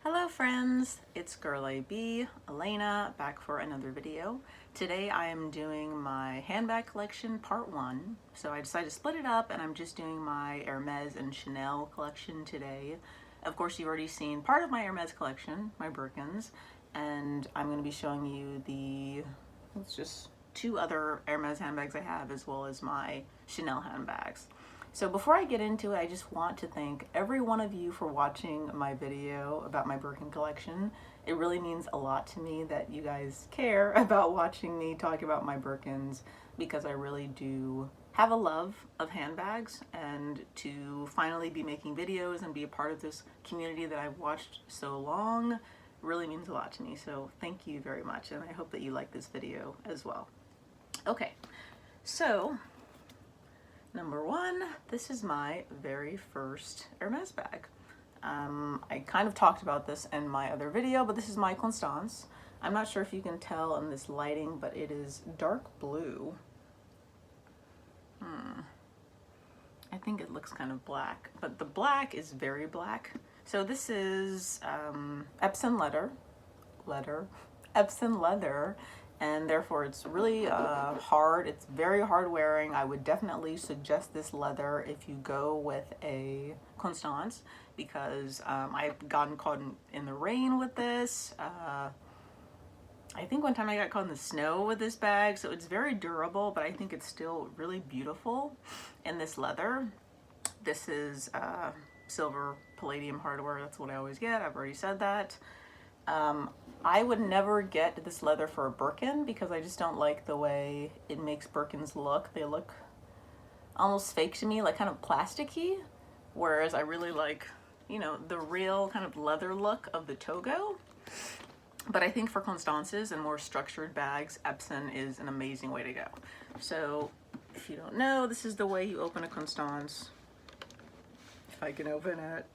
Hello friends, it's Girl AB, Elena, back for another video. Today I am doing my handbag collection part 1. So I decided to split it up and I'm just doing my Hermes and Chanel collection today. Of course you've already seen part of my Hermes collection, my Birkins, and I'm going to be showing you it's just 2 other Hermes handbags I have as well as my Chanel handbags. So before I get into it, I just want to thank every one of you for watching my video about my Birkin collection. It really means a lot to me that you guys care about watching me talk about my Birkins, because I really do have a love of handbags, and to finally be making videos and be a part of this community that I've watched so long really means a lot to me. So thank you very much, and I hope that you like this video as well. Okay, so number 1, this is my very first Hermes bag. I kind of talked about this in my other video, but this is my Constance. I'm not sure if you can tell in this lighting, but it is dark blue. I think it looks kind of black, but the black is very black. So this is Epsom leather, Epsom leather, and therefore it's really hard. It's very hard wearing. I would definitely suggest this leather if you go with a Constance, because I've gotten caught in the rain with this. I think one time I got caught in the snow with this bag, so it's very durable, but I think it's still really beautiful in this leather. This is silver palladium hardware. That's what I always get. I've already said that. I would never get this leather for a Birkin because I just don't like the way it makes Birkins look. They look almost fake to me, like kind of plasticky, whereas I really like, you know, the real kind of leather look of the Togo. But I think for Constances and more structured bags, Epsom is an amazing way to go. So if you don't know, this is the way you open a Constance. If I can open it.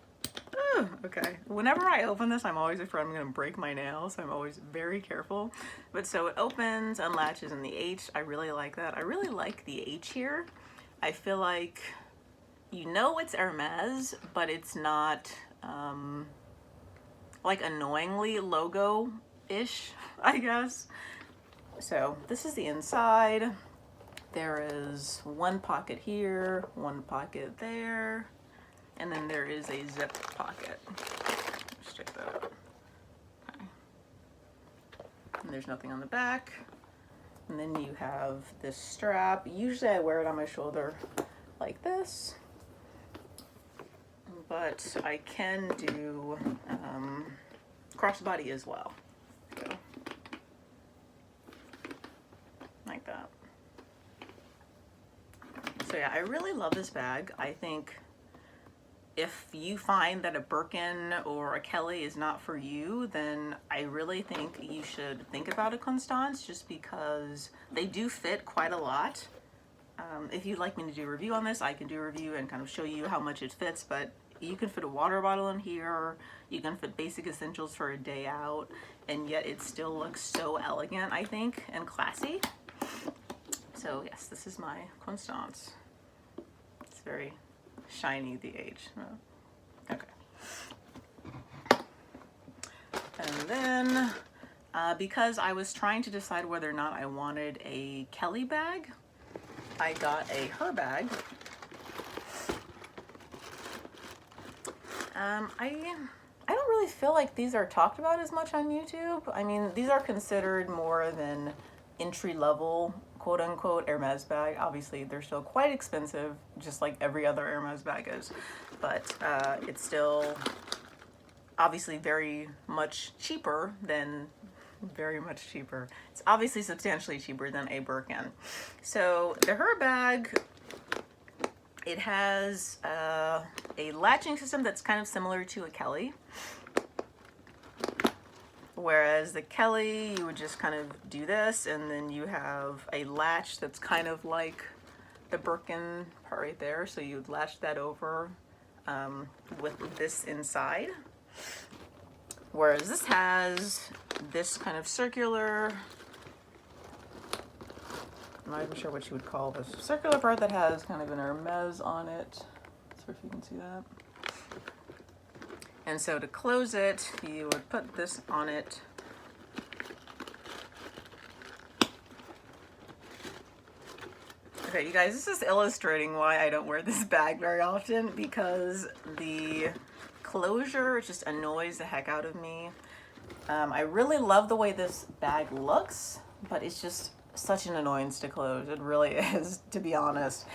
Okay, whenever I open this, I'm always afraid I'm going to break my nails. I'm always very careful. But so it opens, unlatches in the H. I really like that. I really like the H here. I feel like, you know, it's Hermes, but it's not like annoyingly logo-ish, I guess. So this is the inside. There is one pocket here, one pocket there, and then there is a zip pocket. Let's check that out. Okay. And there's nothing on the back. And then you have this strap. Usually I wear it on my shoulder like this, but I can do crossbody as well. So, like that. So yeah, I really love this bag. I think if you find that a Birkin or a Kelly is not for you, then I really think you should think about a Constance, just because they do fit quite a lot. If you'd like me to do a review on this, I can do a review and kind of show you how much it fits, but you can fit a water bottle in here, you can fit basic essentials for a day out, and yet it still looks so elegant, I think, and classy. So yes, this is my Constance. It's very shiny, the H. Okay. And then, because I was trying to decide whether or not I wanted a Kelly bag, I got a herbag. I don't really feel like these are talked about as much on YouTube. I mean, these are considered more than entry-level, quote-unquote, Hermes bag. Obviously, they're still quite expensive, just like every other Hermes bag is. But it's still obviously very much cheaper than, it's obviously substantially cheaper than a Birkin. So the herbag, it has a latching system that's kind of similar to a Kelly. Whereas the Kelly, you would just kind of do this, and then you have a latch that's kind of like the Birkin part right there. So you would latch that over with this inside. Whereas this has this kind of circular, I'm not even sure what you would call this, circular part that has kind of an Hermes on it. So if you can see that. And so to close it, you would put this on it. Okay, you guys, this is illustrating why I don't wear this bag very often, because the closure just annoys the heck out of me. I really love the way this bag looks, but it's just such an annoyance to close. It really is, to be honest.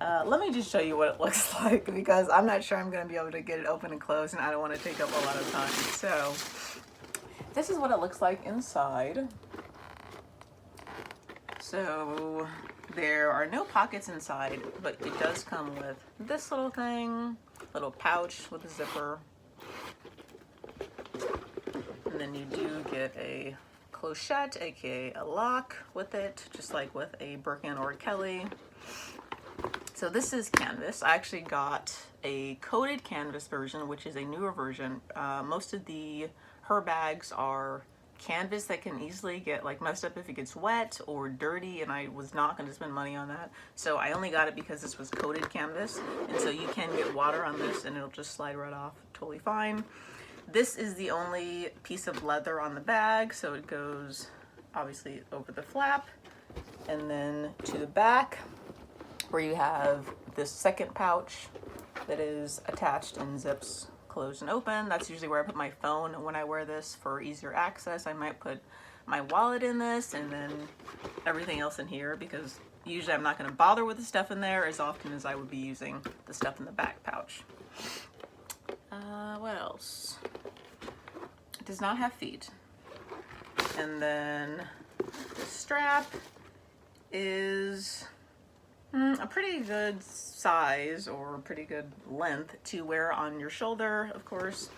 Let me just show you what it looks like, because I'm not sure I'm going to be able to get it open and closed, and I don't want to take up a lot of time. So this is what it looks like inside. So there are no pockets inside, but it does come with this little thing, little pouch with a zipper. And then you do get a clochette, aka a lock with it, just like with a Birkin or a Kelly. So this is canvas. I actually got a coated canvas version, which is a newer version. Most of the Herbags are canvas that can easily get like messed up if it gets wet or dirty, and I was not going to spend money on that. So I only got it because this was coated canvas, and so you can get water on this and it'll just slide right off totally fine. This is the only piece of leather on the bag, so it goes obviously over the flap and then to the back, where you have this second pouch that is attached and zips closed and open. That's usually where I put my phone when I wear this for easier access. I might put my wallet in this and then everything else in here, because usually I'm not going to bother with the stuff in there as often as I would be using the stuff in the back pouch. What else? It does not have feet. And then the strap is a pretty good size, or pretty good length to wear on your shoulder, of course.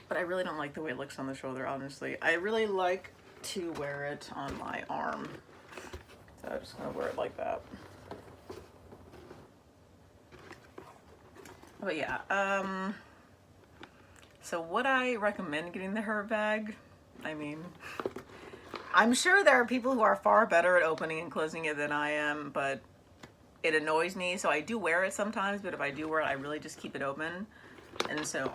But I really don't like the way it looks on the shoulder, honestly. I really like to wear it on my arm. So I'm just gonna wear it like that. But yeah, so would I recommend getting the Herbag? I mean, I'm sure there are people who are far better at opening and closing it than I am, but it annoys me. So I do wear it sometimes, but if I do wear it, I really just keep it open. And so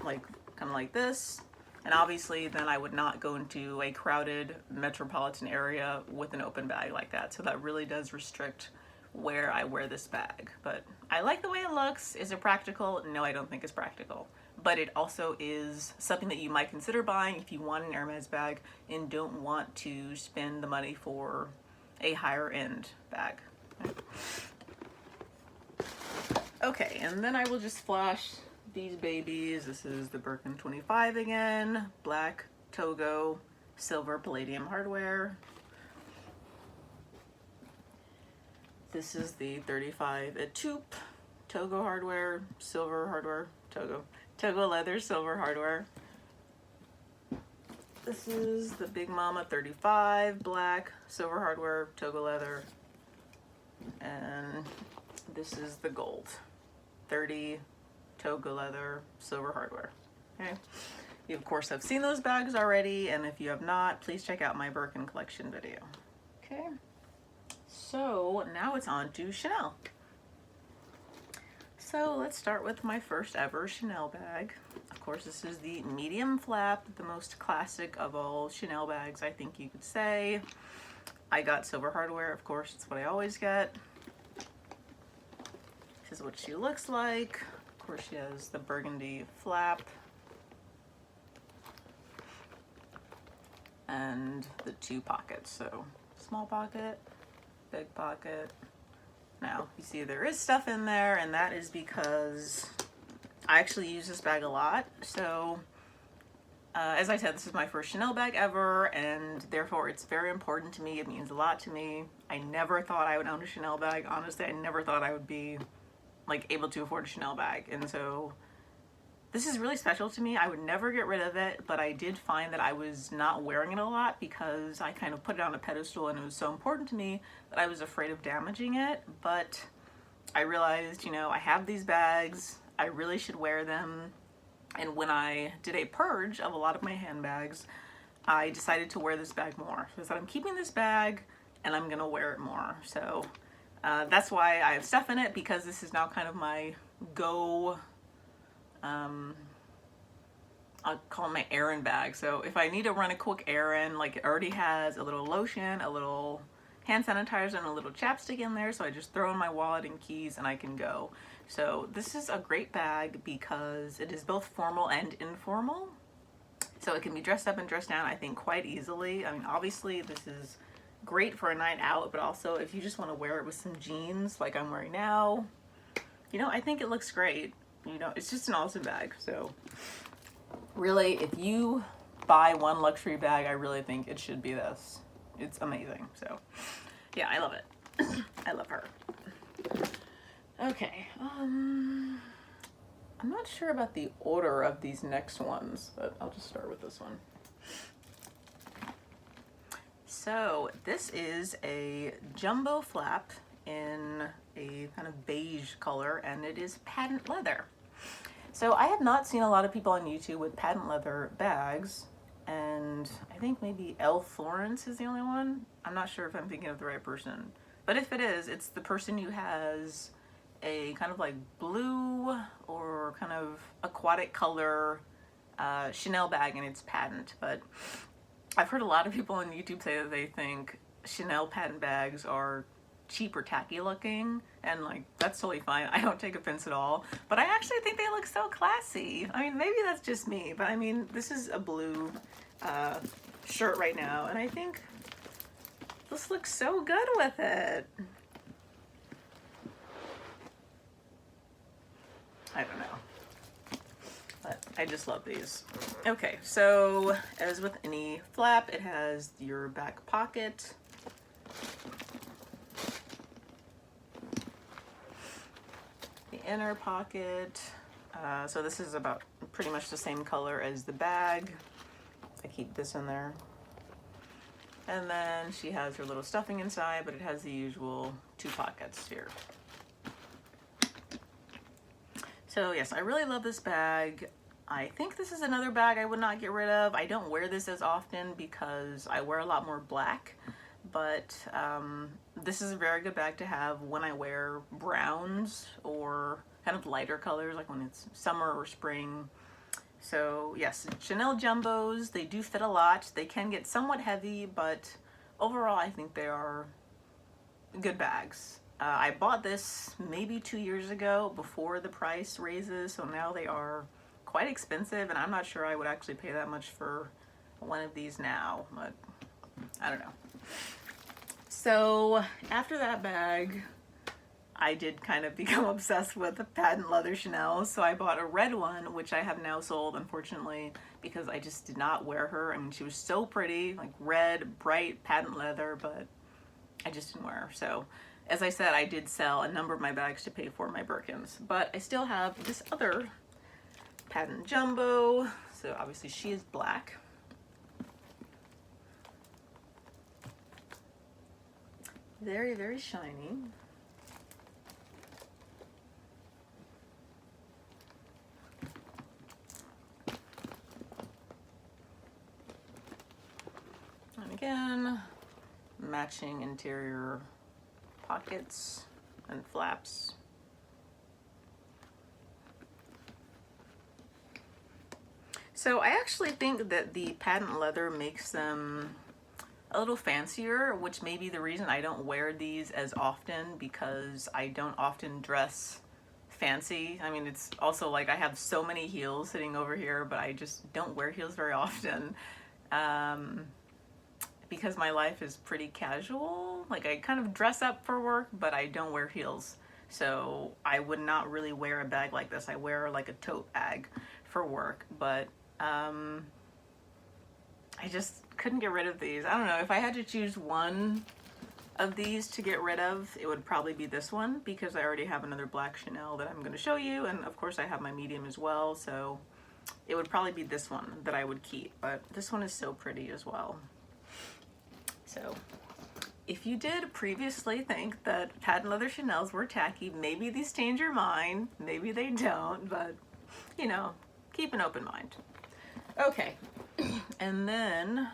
like kind of like this. And obviously then I would not go into a crowded metropolitan area with an open bag like that. So that really does restrict where I wear this bag. But I like the way it looks. Is it practical? No, I don't think it's practical. But it also is something that you might consider buying if you want an Hermes bag and don't want to spend the money for a higher end bag. Okay, and then I will just flash these babies. This is the Birkin 25 again, black Togo, silver palladium hardware. This is the 35 at Taupe, Togo hardware, silver hardware, Togo leather, silver hardware. This is the Big Mama 35, black, silver hardware, Togo leather. And this is the gold, 30, Togo leather, silver hardware. Okay. You of course have seen those bags already, and if you have not, please check out my Birkin collection video. Okay. So now it's on to Chanel. So let's start with my first ever Chanel bag. Of course, this is the medium flap, the most classic of all Chanel bags, I think you could say. I got silver hardware, of course, it's what I always get. This is what she looks like. Of course, she has the burgundy flap and the two pockets. So small pocket, big pocket. Now, you see there is stuff in there, and that is because I actually use this bag a lot. So, as I said, this is my first Chanel bag ever, and therefore it's very important to me. It means a lot to me. I never thought I would own a Chanel bag. Honestly, I never thought I would be like able to afford a Chanel bag. And so this is really special to me. I would never get rid of it, but I did find that I was not wearing it a lot because I kind of put it on a pedestal and it was so important to me that I was afraid of damaging it. But I realized, you know, I have these bags, I really should wear them. And when I did a purge of a lot of my handbags, I decided to wear this bag more. So I said, I'm keeping this bag and I'm gonna wear it more. So that's why I have stuff in it, because this is now kind of my go I'll call it my errand bag. So if I need to run a quick errand, like it already has a little lotion, a little hand sanitizer, and a little chapstick in there. So I just throw in my wallet and keys and I can go. So this is a great bag because it is both formal and informal. So it can be dressed up and dressed down, I think, quite easily. I mean, obviously this is great for a night out, but also if you just want to wear it with some jeans like I'm wearing now, you know, I think it looks great. You know, it's just an awesome bag. So really, if you buy one luxury bag, I really think it should be this. It's amazing. So yeah, I love it. I love her. Okay. I'm not sure about the order of these next ones, but I'll just start with this one. So this is a jumbo flap in a kind of beige color, and it is patent leather. So I have not seen a lot of people on YouTube with patent leather bags, and I think maybe Elle Florence is the only one. I'm not sure if I'm thinking of the right person, but if it is, it's the person who has a kind of like blue or kind of aquatic color Chanel bag, and it's patent. But I've heard a lot of people on YouTube say that they think Chanel patent bags are cheap or tacky looking, and like that's totally fine. I don't take offense at all, but I actually think they look so classy. I mean, maybe that's just me, but I mean, this is a blue shirt right now, and I think this looks so good with it. I don't know, but I just love these. Okay, so as with any flap, it has your back pocket. The inner pocket. So this is about pretty much the same color as the bag. I keep this in there. And then she has her little stuffing inside, but it has the usual 2 pockets here. So yes, I really love this bag. I think this is another bag I would not get rid of. I don't wear this as often because I wear a lot more black, but this is a very good bag to have when I wear browns or kind of lighter colors, like when it's summer or spring. So yes, Chanel Jumbos, they do fit a lot. They can get somewhat heavy, but overall I think they are good bags. I bought this maybe 2 years ago before the price raises, so now they are quite expensive, and I'm not sure I would actually pay that much for one of these now, but I don't know. So after that bag, I did kind of become obsessed with the patent leather Chanel, so I bought a red one, which I have now sold, unfortunately, because I just did not wear her. I mean, she was so pretty, like red, bright, patent leather, but I just didn't wear her. So as I said, I did sell a number of my bags to pay for my Birkins, but I still have this other patent jumbo. So obviously she is black. Very, very shiny. And again, matching interior pockets and flaps. So I actually think that the patent leather makes them a little fancier, which may be the reason I don't wear these as often, because I don't often dress fancy. I mean, it's also like I have so many heels sitting over here, but I just don't wear heels very often. Because my life is pretty casual. Like I kind of dress up for work, but I don't wear heels. So I would not really wear a bag like this. I wear like a tote bag for work, but I just couldn't get rid of these. I don't know, if I had to choose one of these to get rid of, it would probably be this one, because I already have another black Chanel that I'm going to show you, and of course I have my medium as well, so it would probably be this one that I would keep. But this one is so pretty as well. So if you did previously think that patent leather Chanels were tacky, maybe these change your mind, maybe they don't, but you know, keep an open mind. Okay, and then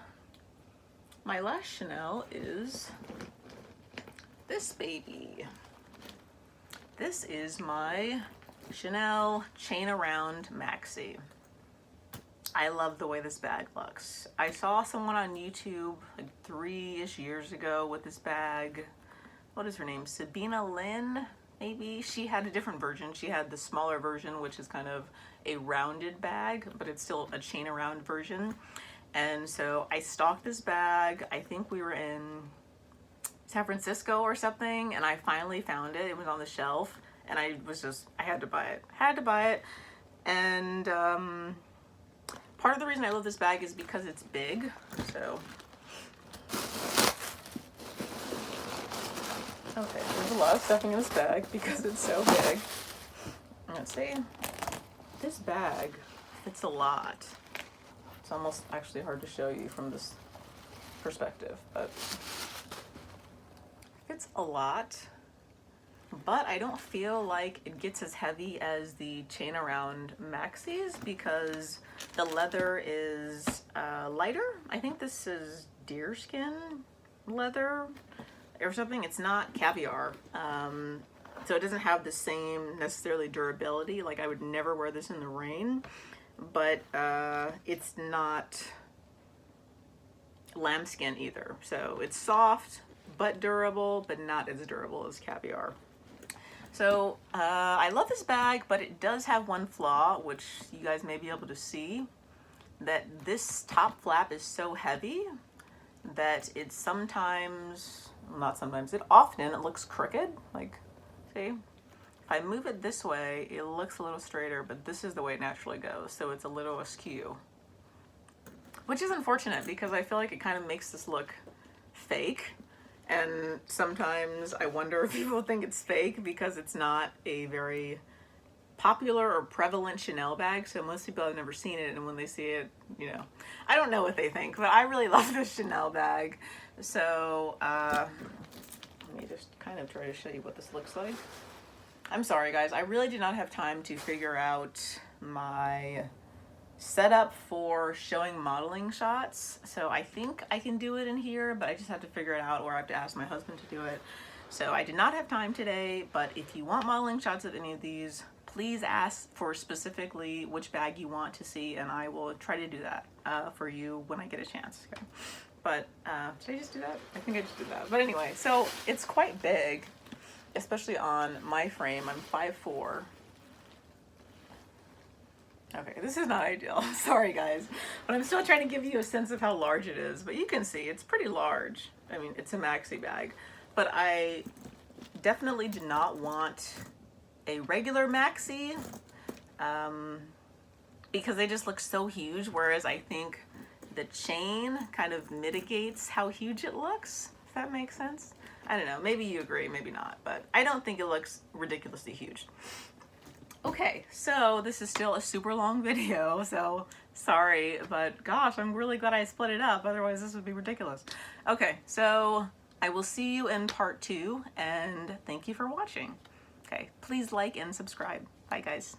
my last Chanel is this baby. This is my Chanel Chain Around Maxi. I love the way this bag looks. I saw someone on YouTube like 3-ish years ago with this bag. What is her name? Sabina Lynn, maybe? She had a different version. She had the smaller version, which is kind of a rounded bag, but it's still a chain around version. And so I stalked this bag. I think we were in San Francisco or something, and I finally found it. It was on the shelf, and I had to buy it. Had to buy it. And part of the reason I love this bag is because it's big. So, okay, there's a lot of stuffing in this bag because it's so big. Let's see. This bag fits a lot. It's almost actually hard to show you from this perspective, but it's a lot. But I don't feel like it gets as heavy as the chain around Maxis because the leather is lighter. I think this is deerskin leather or something. It's not caviar. So it doesn't have the same necessarily durability. Like I would never wear this in the rain, but it's not lambskin either. So it's soft but durable, but not as durable as caviar. So I love this bag, but it does have one flaw, which you guys may be able to see, that this top flap is so heavy that it sometimes, not sometimes, it often looks crooked. Like, see, if I move it this way, it looks a little straighter, but this is the way it naturally goes. So it's a little askew, which is unfortunate because I feel like it kind of makes this look fake. And sometimes I wonder if people think it's fake because it's not a very popular or prevalent Chanel bag. So most people have never seen it, and when they see it, you know, I don't know what they think, but I really love this Chanel bag. So let me just kind of try to show you what this looks like. I'm sorry guys, I really did not have time to figure out my setup for showing modeling shots, so I think I can do it in here, but I just have to figure it out, or I have to ask my husband to do it. So I did not have time today, but if you want modeling shots of any of these, please ask for specifically which bag you want to see, and I will try to do that for you when I get a chance. Okay? But did I just do that? I think I just did that. But anyway, so it's quite big, especially on my frame. I'm 5'4". Okay, this is not ideal. Sorry guys, but I'm still trying to give you a sense of how large it is, but you can see it's pretty large. I mean, it's a maxi bag, but I definitely did not want a regular maxi because they just look so huge, whereas I think the chain kind of mitigates how huge it looks, if that makes sense. I don't know, maybe you agree, maybe not, but I don't think it looks ridiculously huge. Okay, so this is still a super long video, so sorry, but gosh, I'm really glad I split it up, otherwise this would be ridiculous. Okay, so I will see you in part 2, and thank you for watching. Okay, please like and subscribe. Bye guys.